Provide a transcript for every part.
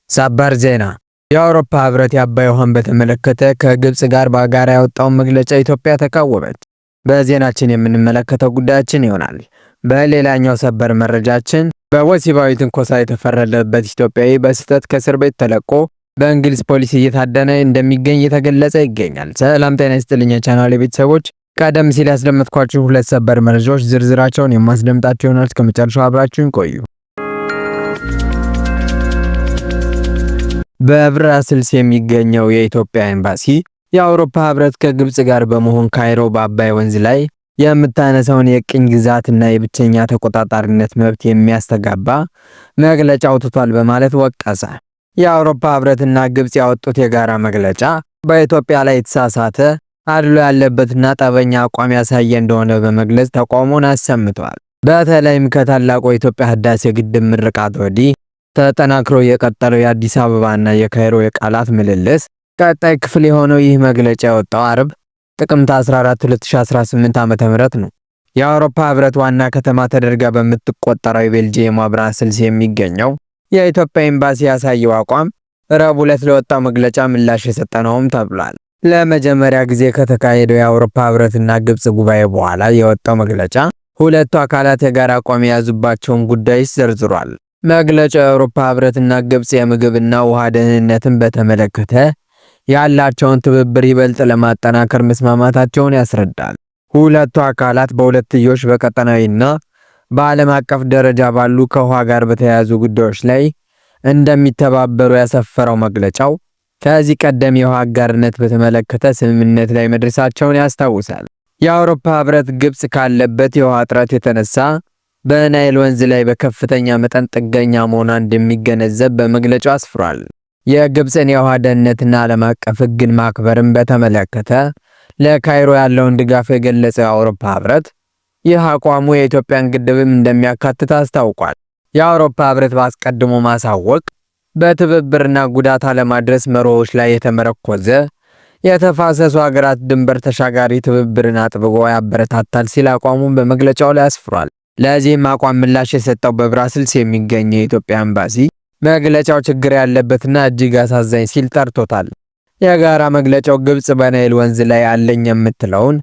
ሰበር ዜና የአውሮፓ ህብረት የአባይ ውሃን በተመለከተ ከግብጽ ጋር በጋራ ያወጣውን መግለጫ ኢትዮጵያ ተቃወመች። በዜናችን የምንመለከተው ጉዳያችን ይሆናል። በሌላኛው ሰበር መረጃችን በወሲባዊ ትንኮሳ የተፈረደበት ኢትዮጵያዊ በስህተት ከእስር ቤት ተለቆ በእንግሊዝ ፖሊስ እየታደነ እንደሚገኝ እየተገለጸ ይገኛል። ሰላም ጤና ይስጥልኝ የቻናሌ ቤተሰቦች፣ ቀደም ሲል ያስደመጥኳችሁ ሁለት ሰበር መረጃዎች ዝርዝራቸውን የማስደምጣችሁ ይሆናል። እስከመጨረሻው አብራችሁን ቆዩ። በብራስልስ የሚገኘው የኢትዮጵያ ኤምባሲ የአውሮፓ ህብረት ከግብጽ ጋር በመሆን ካይሮ በአባይ ወንዝ ላይ የምታነሳውን የቅኝ ግዛትና የብቸኛ ተቆጣጣሪነት መብት የሚያስተጋባ መግለጫ አውጥቷል በማለት ወቀሰ። የአውሮፓ ህብረትና ግብጽ ያወጡት የጋራ መግለጫ በኢትዮጵያ ላይ የተሳሳተ አድሎ ያለበትና ጠበኛ አቋም ያሳየ እንደሆነ በመግለጽ ተቃውሞን አሰምቷል። በተለይም ከታላቁ የኢትዮጵያ ህዳሴ ግድብ ምርቃት ወዲህ ተጠናክሮ የቀጠለው የአዲስ አበባና የካይሮ የቃላት ምልልስ ቀጣይ ክፍል የሆነው ይህ መግለጫ የወጣው አርብ ጥቅምት 14 2018 ዓ.ም ነው። የአውሮፓ ህብረት ዋና ከተማ ተደርጋ በምትቆጠረው የቤልጂየም ብራስልስ የሚገኘው የኢትዮጵያ ኤምባሲ ያሳየው አቋም ረቡዕ ዕለት ለወጣው መግለጫ ምላሽ የሰጠ ነውም ተብሏል። ለመጀመሪያ ጊዜ ከተካሄደው የአውሮፓ ህብረትና ግብጽ ጉባኤ በኋላ የወጣው መግለጫ ሁለቱ አካላት የጋራ አቋም የያዙባቸውን ጉዳዮች ዘርዝሯል። መግለጫው የአውሮፓ ህብረትና ግብጽ የምግብና ውሃ ደህንነትን በተመለከተ ያላቸውን ትብብር ይበልጥ ለማጠናከር መስማማታቸውን ያስረዳል። ሁለቱ አካላት በሁለትዮሽ በቀጠናዊና በዓለም አቀፍ ደረጃ ባሉ ከውሃ ጋር በተያያዙ ጉዳዮች ላይ እንደሚተባበሩ ያሰፈረው መግለጫው ከዚህ ቀደም የውሃ አጋርነት በተመለከተ ስምምነት ላይ መድረሳቸውን ያስታውሳል። የአውሮፓ ህብረት ግብጽ ካለበት የውሃ እጥረት የተነሳ በናይል ወንዝ ላይ በከፍተኛ መጠን ጥገኛ መሆኗን እንደሚገነዘብ በመግለጫው አስፍሯል። የግብጽን የውሃ ደህንነትና ዓለም አቀፍ ሕግን ማክበርን በተመለከተ ለካይሮ ያለውን ድጋፍ የገለጸው የአውሮፓ ህብረት ይህ አቋሙ የኢትዮጵያን ግድብም እንደሚያካትት አስታውቋል። የአውሮፓ ህብረት ባስቀድሞ ማሳወቅ በትብብርና ጉዳት አለማድረስ መርሆዎች ላይ የተመረኮዘ የተፋሰሱ ሀገራት ድንበር ተሻጋሪ ትብብርን አጥብቆ ያበረታታል ሲል አቋሙን በመግለጫው ላይ አስፍሯል። ለዚህም አቋም ምላሽ የሰጠው በብራስልስ የሚገኘው የኢትዮጵያ ኤምባሲ መግለጫው ችግር ያለበትና እጅግ አሳዛኝ ሲል ጠርቶታል። የጋራ መግለጫው ግብጽ በናይል ወንዝ ላይ አለኝ የምትለውን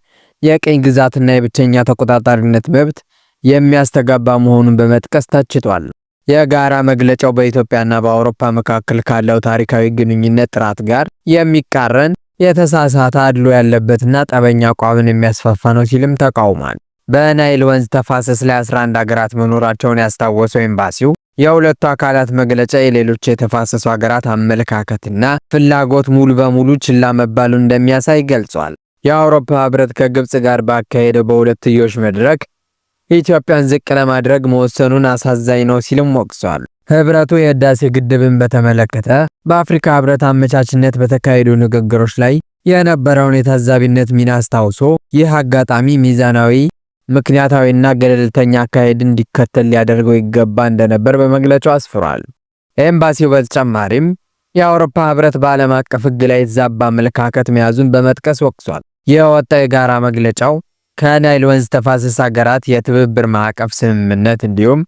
የቅኝ ግዛትና የብቸኛ ተቆጣጣሪነት መብት የሚያስተጋባ መሆኑን በመጥቀስ ተችቷል። የጋራ መግለጫው በኢትዮጵያና በአውሮፓ መካከል ካለው ታሪካዊ ግንኙነት ጥራት ጋር የሚቃረን የተሳሳተ አድሎ ያለበትና ጠበኛ አቋምን የሚያስፋፋ ነው ሲልም ተቃውሟል። በናይል ወንዝ ተፋሰስ ላይ 11 ሀገራት መኖራቸውን ያስታወሰው ኤምባሲው የሁለቱ አካላት መግለጫ የሌሎች የተፋሰሱ ሀገራት አመለካከትና ፍላጎት ሙሉ በሙሉ ችላ መባሉ እንደሚያሳይ ገልጿል። የአውሮፓ ህብረት ከግብጽ ጋር ባካሄደው በሁለትዮሽ መድረክ ኢትዮጵያን ዝቅ ለማድረግ መወሰኑን አሳዛኝ ነው ሲልም ወቅሷል። ህብረቱ የህዳሴ ግድብን በተመለከተ በአፍሪካ ህብረት አመቻችነት በተካሄዱ ንግግሮች ላይ የነበረውን የታዛቢነት ሚና አስታውሶ ይህ አጋጣሚ ሚዛናዊ ምክንያታዊና ገለልተኛ አካሄድ እንዲከተል ሊያደርገው ይገባ እንደነበር በመግለጫው አስፍሯል። ኤምባሲው በተጨማሪም የአውሮፓ ህብረት በዓለም አቀፍ ህግ ላይ የተዛባ አመለካከት መያዙን በመጥቀስ ወቅሷል። የወጣው የጋራ መግለጫው ከናይል ወንዝ ተፋሰስ ሀገራት የትብብር ማዕቀፍ ስምምነት እንዲሁም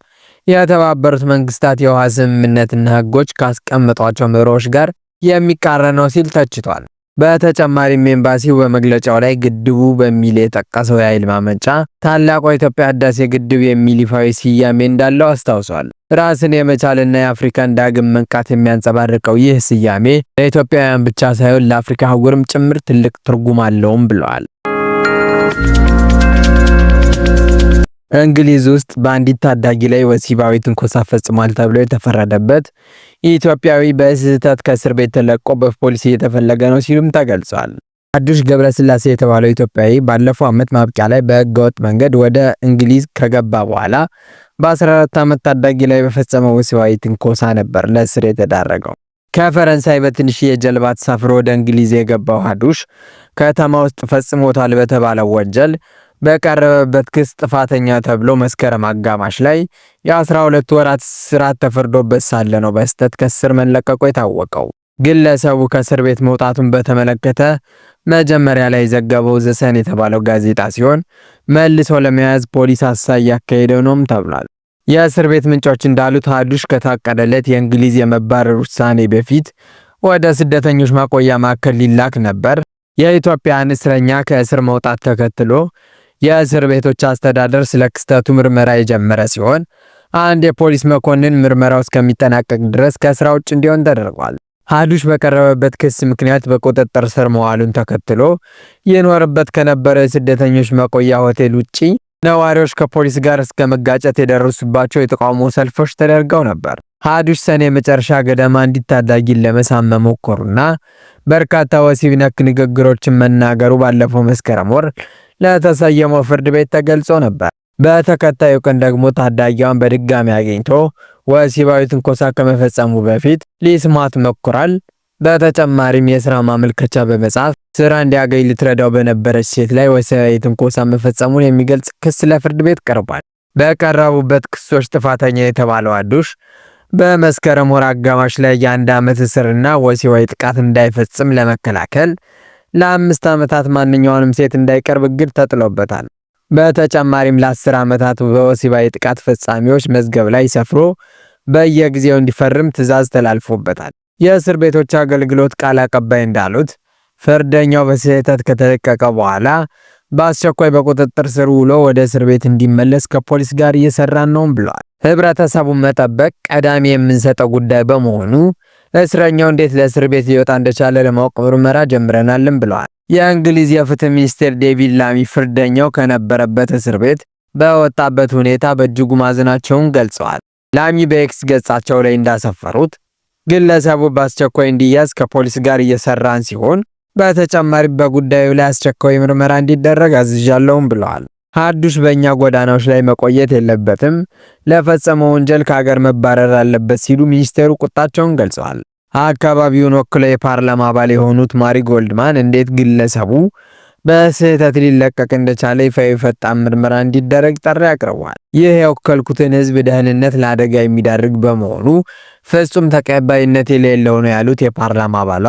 የተባበሩት መንግስታት የውሃ ስምምነትና ህጎች ካስቀመጧቸው መርሆዎች ጋር የሚቃረን ነው ሲል ተችቷል። በተጨማሪም ኤምባሲው በመግለጫው ላይ ግድቡ በሚል የጠቀሰው የኃይል ማመንጫ ታላቁ የኢትዮጵያ ህዳሴ ግድብ የሚል ይፋዊ ስያሜ እንዳለው አስታውሷል። ራስን የመቻልና የአፍሪካን ዳግም መንቃት የሚያንጸባርቀው ይህ ስያሜ ለኢትዮጵያውያን ብቻ ሳይሆን ለአፍሪካ አህጉርም ጭምር ትልቅ ትርጉም አለውም ብለዋል። እንግሊዝ ውስጥ በአንዲት ታዳጊ ላይ ወሲባዊ ትንኮሳ ፈጽሟል ተብሎ የተፈረደበት ኢትዮጵያዊ በስህተት ከእስር ቤት ተለቆ በፖሊስ እየተፈለገ ነው ሲሉም ተገልጿል። አዱሽ ገብረስላሴ የተባለው ኢትዮጵያዊ ባለፈው ዓመት ማብቂያ ላይ በህገወጥ መንገድ ወደ እንግሊዝ ከገባ በኋላ በ14 ዓመት ታዳጊ ላይ በፈጸመው ወሲባዊ ትንኮሳ ነበር ለእስር የተዳረገው። ከፈረንሳይ በትንሽዬ ጀልባ ተሳፍሮ ወደ እንግሊዝ የገባው አዱሽ ከተማ ውስጥ ፈጽሞታል በተባለው ወንጀል በቀረበበት ክስ ጥፋተኛ ተብሎ መስከረም አጋማሽ ላይ የ12 ወራት እስራት ተፈርዶበት ሳለ ነው በስህተት ከእስር መለቀቁ የታወቀው። ግለሰቡ ከእስር ቤት መውጣቱን በተመለከተ መጀመሪያ ላይ ዘገበው ዘሰን የተባለው ጋዜጣ ሲሆን መልሶ ለመያዝ ፖሊስ አሳይ ያካሄደው ነውም ተብሏል። የእስር ቤት ምንጮች እንዳሉት ሀዱሽ ከታቀደለት የእንግሊዝ የመባረር ውሳኔ በፊት ወደ ስደተኞች ማቆያ ማዕከል ሊላክ ነበር። የኢትዮጵያን እስረኛ ከእስር መውጣት ተከትሎ የእስር ቤቶች አስተዳደር ስለ ክስተቱ ምርመራ የጀመረ ሲሆን አንድ የፖሊስ መኮንን ምርመራው እስከሚጠናቀቅ ድረስ ከስራ ውጭ እንዲሆን ተደርጓል። ሀዱሽ በቀረበበት ክስ ምክንያት በቁጥጥር ስር መዋሉን ተከትሎ ይኖርበት ከነበረ የስደተኞች መቆያ ሆቴል ውጪ ነዋሪዎች ከፖሊስ ጋር እስከ መጋጨት የደረሱባቸው የተቃውሞ ሰልፎች ተደርገው ነበር። ሀዱሽ ሰኔ መጨረሻ ገደማ እንዲታዳጊን ለመሳም መሞከሩና በርካታ ወሲብ ነክ ንግግሮችን መናገሩ ባለፈው መስከረም ወር ለተሰየመው ፍርድ ቤት ተገልጾ ነበር። በተከታዩ ቀን ደግሞ ታዳጊዋን በድጋሚ አግኝቶ ወሲባዊ ትንኮሳ ከመፈጸሙ በፊት ሊስማት ሞክሯል። በተጨማሪም የስራ ማመልከቻ በመጻፍ ስራ እንዲያገኝ ልትረዳው በነበረች ሴት ላይ ወሲባዊ ትንኮሳ መፈጸሙን የሚገልጽ ክስ ለፍርድ ቤት ቀርቧል። በቀረቡበት ክሶች ጥፋተኛ የተባለው ሀዱሽ በመስከረም ወር አጋማሽ ላይ የ1 ዓመት እስርና ወሲባዊ ጥቃት እንዳይፈጽም ለመከላከል ለ5 ዓመታት ማንኛውንም ሴት እንዳይቀርብ እግድ ተጥሎበታል። በተጨማሪም ለ10 ዓመታት በወሲባዊ ጥቃት ፈጻሚዎች መዝገብ ላይ ሰፍሮ በየጊዜው እንዲፈርም ትዕዛዝ ተላልፎበታል። የእስር ቤቶች አገልግሎት ቃል አቀባይ እንዳሉት ፍርደኛው በስህተት ከተለቀቀ በኋላ በአስቸኳይ በቁጥጥር ስር ውሎ ወደ እስር ቤት እንዲመለስ ከፖሊስ ጋር እየሰራን ነው ብለዋል። ህብረተሰቡን መጠበቅ ቀዳሚ የምንሰጠው ጉዳይ በመሆኑ እስረኛው እንዴት ለእስር ቤት ሊወጣ እንደቻለ ለማወቅ ምርመራ ጀምረናልም ብለዋል። የእንግሊዝ የፍትህ ሚኒስቴር ዴቪድ ላሚ ፍርደኛው ከነበረበት እስር ቤት በወጣበት ሁኔታ በእጅጉ ማዘናቸውን ገልጸዋል። ላሚ በኤክስ ገጻቸው ላይ እንዳሰፈሩት ግለሰቡ በአስቸኳይ እንዲያዝ ከፖሊስ ጋር እየሰራን ሲሆን በተጨማሪ በጉዳዩ ላይ አስቸኳይ ምርመራ እንዲደረግ አዝዣለሁም ብለዋል። ሀዱሽ በእኛ ጎዳናዎች ላይ መቆየት የለበትም፣ ለፈጸመው ወንጀል ከሀገር መባረር አለበት ሲሉ ሚኒስቴሩ ቁጣቸውን ገልጸዋል። አካባቢውን ወክለው የፓርላማ አባል የሆኑት ማሪ ጎልድማን እንዴት ግለሰቡ በስህተት ሊለቀቅ እንደቻለ ይፋዊ ፈጣን ምርመራ እንዲደረግ ጥሪ አቅርበዋል። ይህ የወከልኩትን ሕዝብ ደህንነት ለአደጋ የሚዳርግ በመሆኑ ፍጹም ተቀባይነት የሌለው ነው ያሉት የፓርላማ አባሏ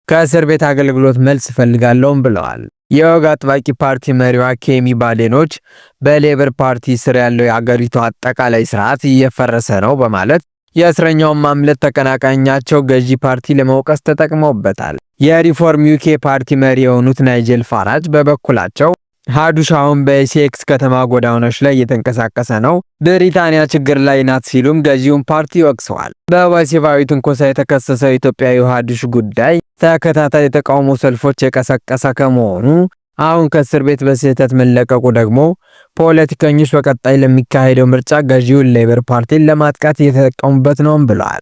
ከእስር ቤት አገልግሎት መልስ እፈልጋለሁም ብለዋል። የወግ አጥባቂ ፓርቲ መሪዋ ኬሚ ባዴኖች በሌበር ፓርቲ ስር ያለው የአገሪቱ አጠቃላይ ስርዓት እየፈረሰ ነው በማለት የእስረኛውን ማምለጥ ተቀናቃኛቸው ገዢ ፓርቲ ለመውቀስ ተጠቅመውበታል። የሪፎርም ዩኬ ፓርቲ መሪ የሆኑት ናይጀል ፋራጅ በበኩላቸው ሀዱሽ አሁን በኤሴክስ ከተማ ጎዳናዎች ላይ እየተንቀሳቀሰ ነው፣ ብሪታንያ ችግር ላይ ናት ሲሉም ገዢውን ፓርቲ ወቅሰዋል። በወሲባዊ ትንኮሳ የተከሰሰው ኢትዮጵያዊ ሀዱሽ ጉዳይ ተከታታይ የተቃውሞ ሰልፎች የቀሰቀሰ ከመሆኑ አሁን ከእስር ቤት በስህተት መለቀቁ ደግሞ ፖለቲከኞች በቀጣይ ለሚካሄደው ምርጫ ገዢውን ሌበር ፓርቲን ለማጥቃት እየተጠቀሙበት ነውም ብለዋል።